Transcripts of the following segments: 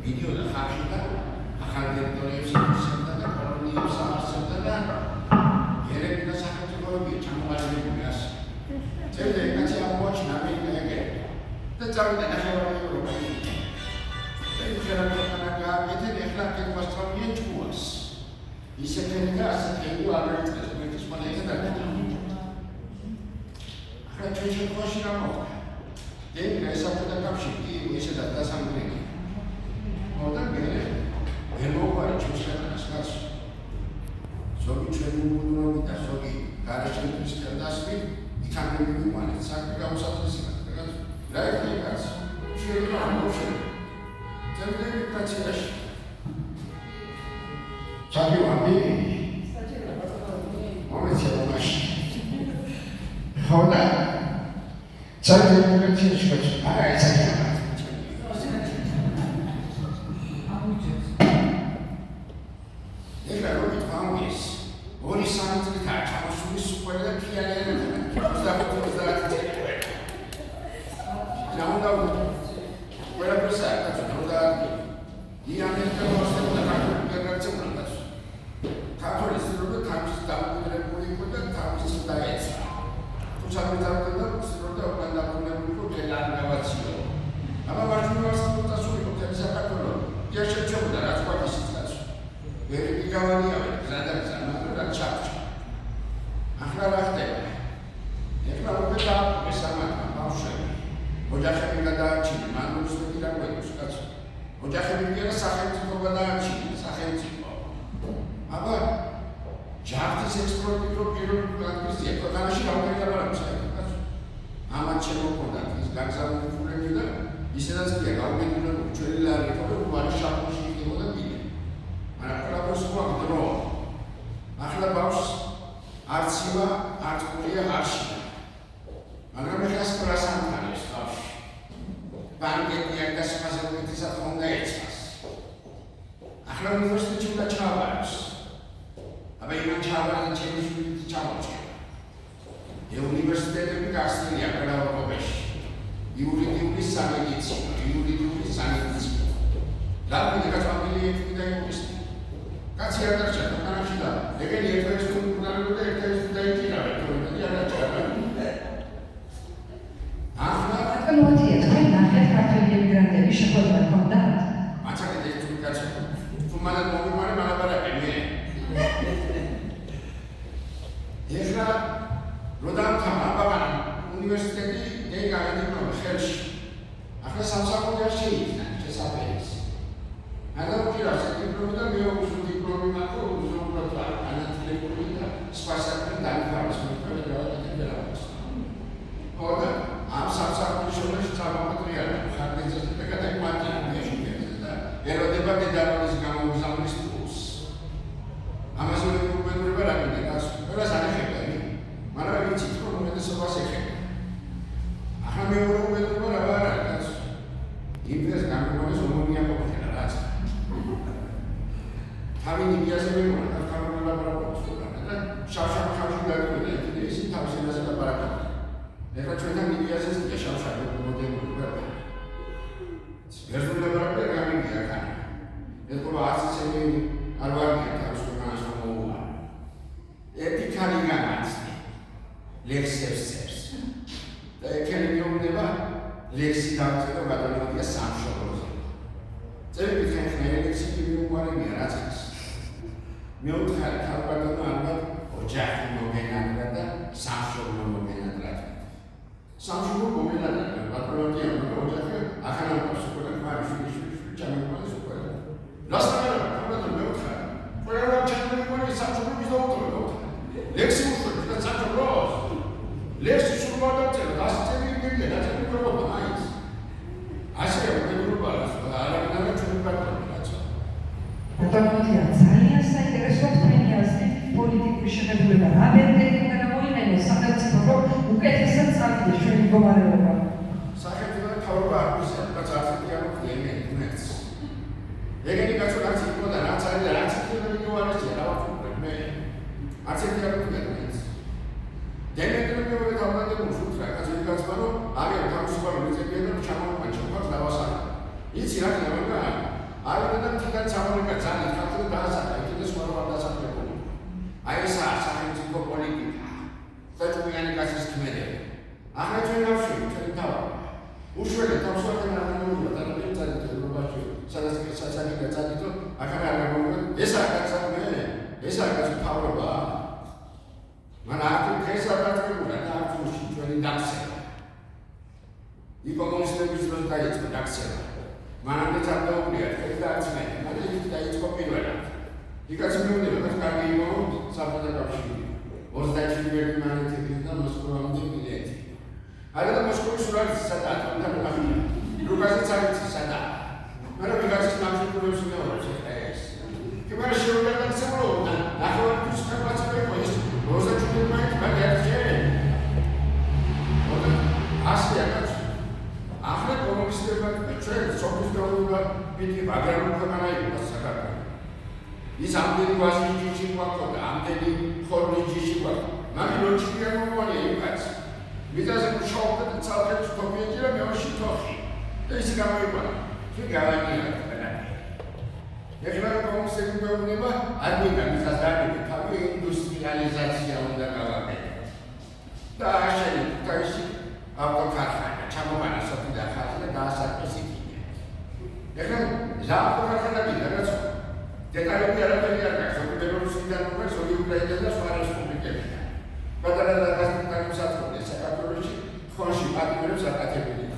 მიდიოდა ხალხი და ახალ ტერიტორიებში ისევდა და კოლონიებს აარსებდა და ერები და სახელმწიფოები ჩამოყალიბებული ასე. წელზე კაცი აღმოაჩინა ამერიკა ეგრე და წავიდა ნახევარული ევროპა. ევროპა გააკეთეს ეხლა კეთვასწავლიან ჭკუას. ისე ქენდა ასე ქენდა ამერიკის მეტის მონეტა და ახლა ჩვენში რა მოხდა? დენა ესაფრთა კავშირი ესედა დასამგრელი. მოდა მერე ელოვარი ჩვენს ხალხს. ზოგი ჩვენი უნდობი და ზოგი გარშემოს კერდასვი იქამდე მივიყვანეთ საქმე გამოსაძლისად. რა იქნება? ჩვენი ამბობენ. ძებნები კაციაში. ჩაგივამი. მომეცია მაშინ. ხოდა ძალიან კაციაში არა ეცაა. ეხლა როგორ თამის ორი სამი წელი ჩამოსული სუპერ და ფიალიანა 25-30 წელი. ჯამდა ყველაფერს აკეთებს და იანერთა მოსწრება განაცემდა. ქართული სტრუქტურა თავის დამკვიდრებული იყო და თავის დაეცა. თუმცა მეტად სტრუქტურა უკან დაბრუნებული იყო გელანგავაციო. აბა ვაჟუნოს სტრუქტურა კონტექსტი საქართველოს. შეჩებოდა რაც ყავს ისიც. ვერი გიგავანია გზადაგზა მაგრამ ჩაჭა. ახლა რა ხდება? ეხლა უკვე ესამართლა ბავშვები. ოჯახები გადაარჩინა, მან უსმეთი რა გვექოს კაცო. ოჯახები მიგერა სახელმწიფო გადაარჩინა, სახელმწიფო. აბა ჯარდის ექსპორტი რო პირველი განკრისია, ქვეყანაში რამდენი დაბალებს აქვს კაცო. ამან შემოყოდა ის გაგზავნილი ფულები და ისედაც კი გაუგებრებული ჩვენი ლარი იყო, უარი შაბათში იყოდა ბილი. მაგრამ ყველაფერს უყავდრო. ახლა ბავშვს არც იმა, არც ყურია არ შევა. მაგრამ ეხლა სკოლას ამხანებს ბავშვი. ბანკეტი არ გასხაზებითისად ხონდა ეცას. ახლა უნივერსიტეტში უნდა ჩავაროს. აბა იმან ჩავარდა ჩემი შვილი ჩამოჭრა. უნივერსიტეტები გასწრია ყველა ევროპაში. იურიდიული სამედიცინო, იურიდიული სამედიცინო. რამდენი კაცმაგილი ექნება იურისტი. კაცი არ დარჩა ქვეყანაში და ეგენი ერთ-ერთი უნივერსიტეტი და ერთ-ერთი დაიჭირა, თორემ არ დაჭირა. ახლა რატომია თქვენ ნახეთ ქართული ემიგრანტები შეხვედრა ჰქონდათ? მაცაკეთ ეს თუ კაცი. თუ მალე მოგიმარე მალაბარაკე მე. ეხლა როდამთა აბაგან უნივერსიტეტი გაიგებდა ხელში. ახლა სამსახურია შეიძლება შესაძლოა. მაგრამ უჭირავს დიპლომი და მეუღლე დიპლომი მაქვს, უზრუნველყოფა ანათლებული და სპასაკი დაიფაროს მეტყვი გადააკეთებელავს. ხოდა ამ სამსახურის შემოშ ჩამოყრია ხარდეზე და გადაიმატია შეიძლება. ეროდება დედამამის გამოგზავნის პულს. ამას უბრალოდ რა გინდა? ყველას ანახებდა. მაგრამ იცით რომ უმეტესობას ეხება. ახლა მე უბრალოდ რა ვარ არის. იმდეს გამოგონეს ομონია ყოფილა რაც. თავი ნიgiase მეგონა კამერა ბრაბოს და შავშავ გადავიდა ის თავის ენაზე ლაპარაკობდა. ეხლა ჩვენთან ნიgiase-ს კი შავშავ მოდებული ვარ. ერთგვარი ლაპარაკი გამიგია ხან. ეს ყოლა ასეცები არ ვარგია თავის ქვეყანას რომ მოუვა. ერთი ქალი განაცდი. ლექსებს წერს. და ეკენი მიუნება ლექსი დავწერა გადავიდია სამშობლოზე. წერილი ხეხნე ლექსი მიუყვანებია რაც ის. მეუთხარი ქალბატონო ალბათ ოჯახი მოგენატრა და სამშობლო მოგენატრა. სამშობლო მოგენატრა ბატონია ოჯახი ახალ სკოლა მარშრუტი ჩამოყალიბდა სკოლა. რასტანაა ქალბატონო მეუთხარი. ყველა ჩამოყალიბდა სამშობლო მიზდაუტო. ლექსი უშუალოდ და სამშობლო ლექსი სულ გადაწერა, დასწრები მიგია, დაწერილი პრობლემა არის. ასე მეგობრებად, არაგინალა ჩვენი პარტნიორია. ბატონია, ძალიან საინტერესოა თქვენი აზრი პოლიტიკური შეხედულება. რა მერტები უნდა გამოიყენოს სახელმწიფო, რომ უკეთესად წავიდეს ჩვენი მდგომარეობა. სახელმწიფო თავრობა არ გვისწრებს, რაც არცეთი არ მოხდება იმენს. ეგენი კაცო რაც იყო და რაც არის და რაც იქნება მიგოვარესია, რა ვთქვი მე. არცეთი არ მოხდება იმენს. დემეტრიოვი თავდადებული სულტრა კაცი კაცმა რომ აგერ თავისუფალი მიწებია და ჩამოვაყენე ჩოხას დავასახა. იცი რა ხდება? არადა თვითონ სამომრიგო ძალიან ხალხი დაასახა, ეს სხვა დასახელებული. აი ეს სახელმწიფო პოლიტიკა. საჭმიანი კაცის ქმედება. ახლა ჩვენ გავშვით ჩვენ თავი. უშველეთ თავსვართან არანაირად და წადით ევროპაში, სადაც სასაკი გაწადითო, ახლა არანაირად ეს აკაცამე, ეს აკაცფავრობა. მან აქ ეს აკაცებულა და აქ ჩვენი დაქცევა. ეკონომისტების დროს დაიწყო დაქცევა. მანამდე წარდაუყრია ეს დაქცევა, მაგრამ ის დაიწყო პირველად. იქაც მეუბნება, რომ კარგი იყო საბჭოთა კავშირი. 27 მარტიდან და მოსკოვამდე მილეთი. არა მოსკოვის სურათი სადაა თან გახია. რუკაზეც არის სადა. მაგრამ ვიღაცის ნამშევრებს მეუბნებს ეს. კიბარ შეუძლია სამროვნა. ნახევართვის ხარბაცები იყო ეს 27 მარტი მაგარჯე. ასე აკაც. ახლა კომუნისტებმა ჩვენ სოფლის გაუგა პიტი აგრარულ ქვეყანა იყო საქართველო. ის ამდენი ვაზიჯიში გვაქვს, ამდენი ხორნიჯიში გვაქვს. მაგრამ როჩიკია მომონია იქაც. მიდაზე მუშაობდა და ცალკე თოფიეჭირა მეოში თოხი. და ის გამოიყვანა. თუ გავანია და ეხლა კომუნისტები მეუბნება, არ გვინდა მისას დაგები, თავი ინდუსტრიალიზაცია უნდა გავაკეთოთ. და აშენი თაისი ავტოკარხანა, ჩამოვანა სოფიდა ხალხი და დაასაქმეს იქიდან. ეხლა ზაფხულახანები რაღაც დეტალები არაფერი არ გაქვს, ორი ბელორუსიდან უკვე ორი უკრაინიდან და სხვა რესპუბლიკებიდან. პატარა და გასტიტანი საწოლე საქართველოში ხონში პატიმრებს აკეთებდნენ.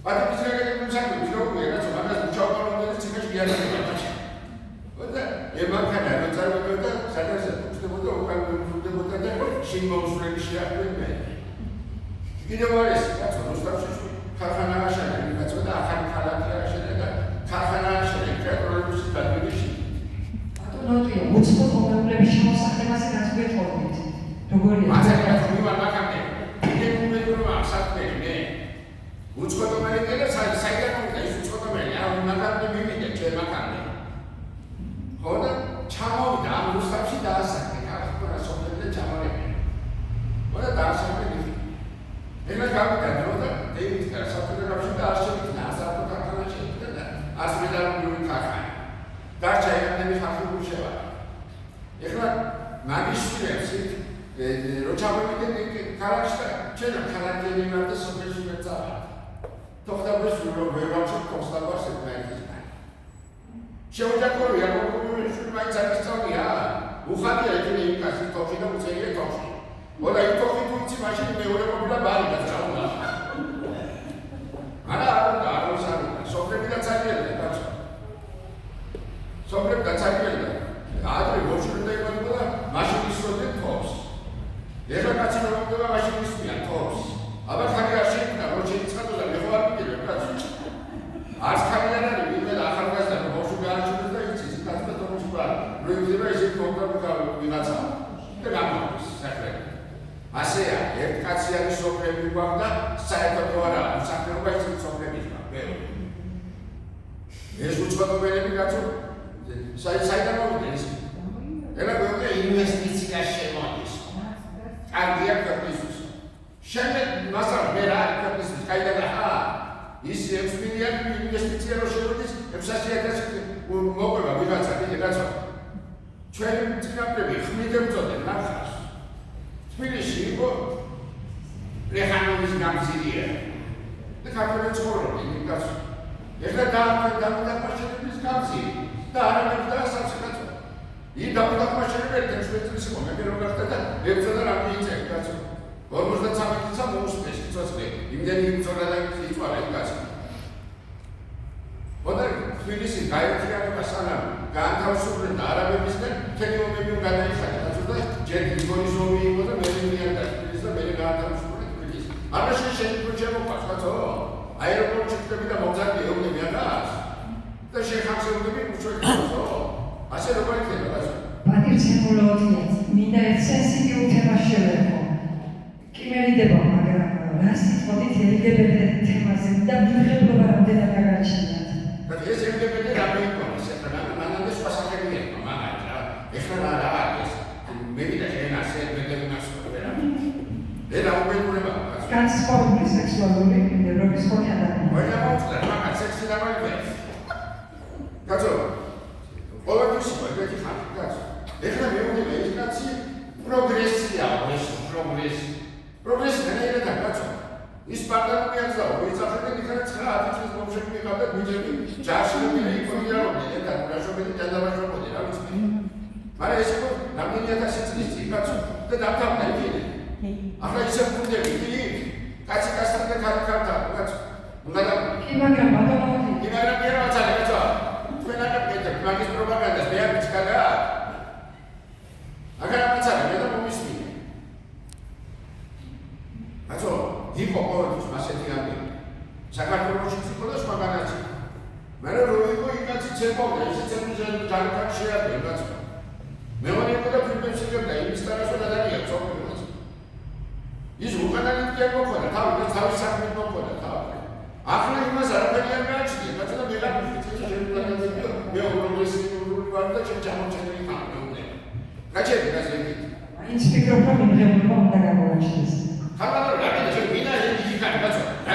პატიმრის გაგებული საქმე როგორია, რაც მაგას მუშაობა უნდა ციხეში იარაღებია. და ემანქანა რო წარმოებდა, სადაც უჩნდებოდა უკან უჩნდებოდა და შემოუსვლელი შეაქმნა. კიდევ არის კაცო რუსთავში ქარხანა აშენე, კაცო და ახალი ქალაქი აშენე და ქარხანა აშენე კრეტროლების დადგმაში. ნოტია უცხო მომეულების შემოსახებაზე რაც გვეთხოვდით. როგორია? მაცაკაც მივარ მაგამდე. კიდევ უმედურობა საქმეა მე. უცხო მომეულები და საიდან უნდა ის უცხო მომეულები არ მაგამდე მივიდა ჩვენ მაგამდე. ხო და ჩამოვიდა ამ რუსთავში დაასახე ქართულ სოფლებზე ჩამორეკე. ხო და დაასახე ეხლა გავიდა დრო და დეივიდ და საფრთხე გავშვა და არჩევით ასაფრთხე ქარხანა შეიქმნა და ასმედალური ქარხანა. დარჩა ამდენი ხალხი გუშევა. ეხლა მაგის შვილებს რო ჩავევიდნენ ქალაქში და ჩვენ ქალაქები ვარ და სოფელში მეწავა. თოხდაბოს რო ვერავში კონსტაბას ეკმაიძის. შეუჯაკვირია როგორი მაინც აღწევია. უხადია იქნე იქაც თოხი და უწერია თოხი. Ora il tocchi tutti facendo me ora con la barca ciao. Ara non sa, sopra da tagliare, faccio. Sopra da tagliare. Altri voci da quando macchine sono dentro. E ragazzi non doveva macchine spia tos. Aba khari ashina voci tsado da mehwar bigire faccio. Az khariana ni me la akhar gazda voci garchu da itsi katsa to voci ba. Roiziba isi kontra ka vinatsa. Da gamos, sakre. ასეა, ერთ კაცი არის სოფლები გვაქვს და საერთოდ არა, საქმეობა ის სოფლების გვაქვს. ეს უცხოელები კაცო, საიდან მოვიდნენ ის? ეხლა გვაქვს ინვესტიცია შემოდის. კარგია ქვეყნისთვის. შემდეგ მასალ მე რა ქვეყნისთვის კაიდა და ის 6 მილიონი ინვესტიცია რო შემოდის, 600.000 მოყვება ვიღაცა კიდე კაცო. ჩვენი წინაპრები ხმიდებდნენ ნახავს. თბილისში იყო ლეხანოვის გამზირია და ქართველი ცხოვრობდნენ კაცო. ეხლა დამოუკიდებლობის გამზირი და არამედ და სამსახატო. ის დამოუკიდებლობები და ჩვენთვის იყო მე რო გახდა და ერთად რა მიიწევ კაცო. 53 წელს მოუსწრეს ცოცხლე. იმდენი იმწოდა და იწვალა კაცო. მოდი თბილისი გაერთიანება სანამ განთავსებდნენ არაბებისგან თემობები გადაიხადა კაცო და ჯერ გრიგორი ზომი იყო და მე მიარდა თბილისს და მე განთავსებდნენ თბილისს. ამაში შეიძლება მოყვას კაცო. აეროპორტში ხდება და მოგზაურები ეუბნები ადას და შეხამსებები უშუალოდ. ასე როგორ იქნება კაცო? პატივცემულოდია მინდა ერთ სენსიტიურ თემას შევეხო. კიმერიდება მაგრამ რა სიტყვით LGBT თემაზე და მიხედვება რამდენად დაგარჩენიათ. ეს LGBT რა მეიქონს ახლა მანამდე სხვა სახელი იყო მაგათ რა. ეხლა რა არის? მე ვიდა შენ ასე მეტად მასწავლე. რა უბრალოდ განსხვავებული სექსუალური პიროვნების ხოქი ადამიანი. ვენა მოხდა მაგათ სექსი და მაგათ. კაცო, ყოველთვის მოიგეთი ხალხი კაცო. ეხლა მეუბნება ეს კაცი პროგრესია, პროგრესი განაირადა კაცო. ის პარტნიორი აღზაო, ვიძახდნენ იქა 9 წლის მომშენი მიყავდა ბიჭები, ჯაშები იქონიარობდნენ, ერთად გაშობილი დადავაშობოდი, რა ვიცი. მაგრამ ეს იყო რამდენი 1000 წლის წინ კაცო და დამთავრდა იქ. ახლა ისე ფუნდები იქ, კაცი კაცთან და კაცთან, კაცო. უნდა და კი მაგრამ ბატონო იმანა მიერაცა კაცო. თქვენ აკეთებთ მაგის პროპაგანდას, მე არ ვიცქადა. აგარამაცარა მე და მომისმინე. კაცო, იყო ყოველთვის ასეთი ამბები. საქართველოში იყო და სხვაგანაც. მაგრამ რო იყო იქაც ცეკვავდა, ისე ცეკვავდა ჯარკან შეადგენდა კაცო. მეორე იყო და ფილმებში გებდა იმის თანაშო გადაგია ცოცხლებას. ის უკანონიკ გემოხდა, თავის საქმით მოხდა თავი. ახლა იმას არაფერი არ გააჩნია, კაცო და მეგა ფიცი შემოგაგებია. მე პროგრესიული ვარ და ჩამოჩენილი ხარ მეუბნება. გაჩერდი გასაგები. ის მიკროფონი მიღებულმა უნდა გამოაჩინოს. ხალხო, რა გინდა შენ ვინა იგი იქა, კაცო. რა